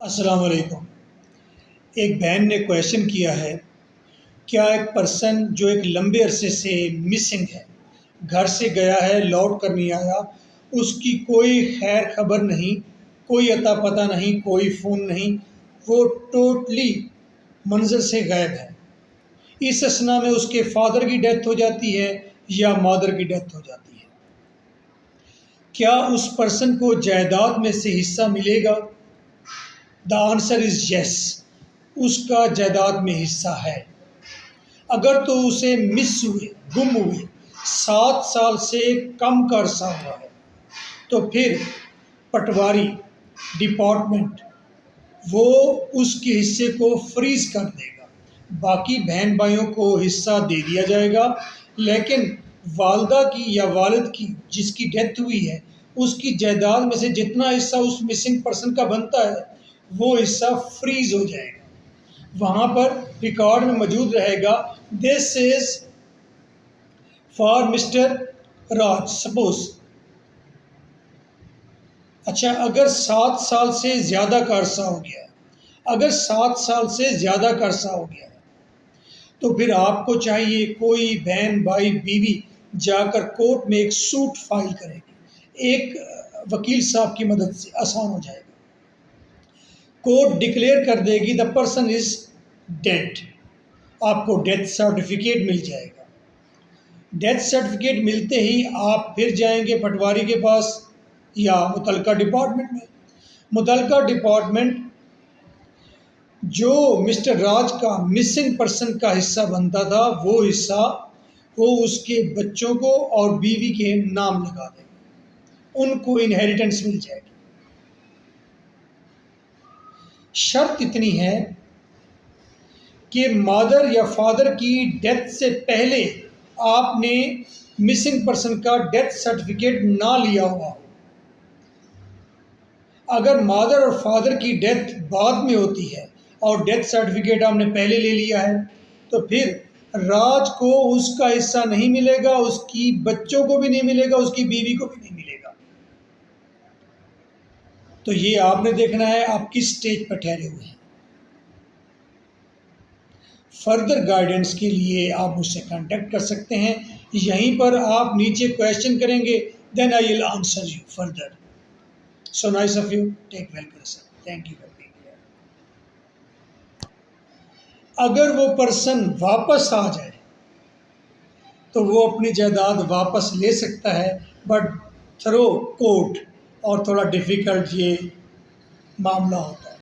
अस्सलाम वालेकुम। एक बहन ने क्वेश्चन किया है, क्या एक पर्सन जो एक लंबे अरसे से मिसिंग है, घर से गया है लौट कर नहीं आया, उसकी कोई खैर खबर नहीं, कोई अता पता नहीं, कोई फ़ोन नहीं, वो टोटली मंज़र से गायब है। इस असना में उसके फादर की डेथ हो जाती है या मदर की डेथ हो जाती है। क्या उस पर्सन को जायदाद में से हिस्सा मिलेगा? द आंसर इज़ येस, उसका जायदाद में हिस्सा है। अगर तो उसे मिस हुए, गुम हुए 7 साल से कम का अरसा हुआ है, तो फिर पटवारी डिपार्टमेंट वो उसके हिस्से को फ्रीज कर देगा। बाकी बहन भाइयों को हिस्सा दे दिया जाएगा, लेकिन वालदा की या वालिद की जिसकी डेथ हुई है, उसकी जायदाद में से जितना हिस्सा उस मिसिंग पर्सन का बनता है, वो हिस्सा फ्रीज हो जाएगा। वहाँ पर रिकॉर्ड में मौजूद रहेगा, this is for mister Raj suppose. अच्छा, अगर 7 साल से ज़्यादा का अरसा हो गया है, अगर 7 साल से ज़्यादा का अरसा हो गया है, तो फिर आपको चाहिए कोई बहन भाई बीवी जाकर कोर्ट में एक सूट फाइल करेगी। एक वकील साहब की मदद से आसान हो जाएगा। कोर्ट डिक्लेयर कर देगी द पर्सन इज डेड, आपको डेथ सर्टिफिकेट मिल जाएगा। डेथ सर्टिफिकेट मिलते ही आप फिर जाएंगे पटवारी के पास या मुतलका डिपार्टमेंट में। मुतलका डिपार्टमेंट जो मिस्टर राज का मिसिंग पर्सन का हिस्सा बनता था, वो हिस्सा वो उसके बच्चों को और बीवी के नाम लगा देंगे, उनको इनहेरिटेंस मिल जाएगी। शर्त इतनी है कि मदर या फादर की डेथ से पहले आपने मिसिंग पर्सन का डेथ सर्टिफिकेट ना लिया हुआ हो। अगर मदर और फादर की डेथ बाद में होती है और डेथ सर्टिफिकेट आपने पहले ले लिया है, तो फिर राज को उसका हिस्सा नहीं मिलेगा, उसकी बच्चों को भी नहीं मिलेगा, उसकी बीवी को भी नहीं मिलेगा। तो ये आपने देखना है आप किस स्टेज पर ठहरे हुए हैं। फर्दर गाइडेंस के लिए आप मुझसे कांटेक्ट कर सकते हैं। यहीं पर आप नीचे क्वेश्चन करेंगे, then I will answer you further. So nice of you, take well care sir, thank you for being here. अगर वो पर्सन वापस आ जाए तो वो अपनी जायदाद वापस ले सकता है, बट थ्रू कोर्ट, और थोड़ा डिफ़िकल्ट ये मामला होता है।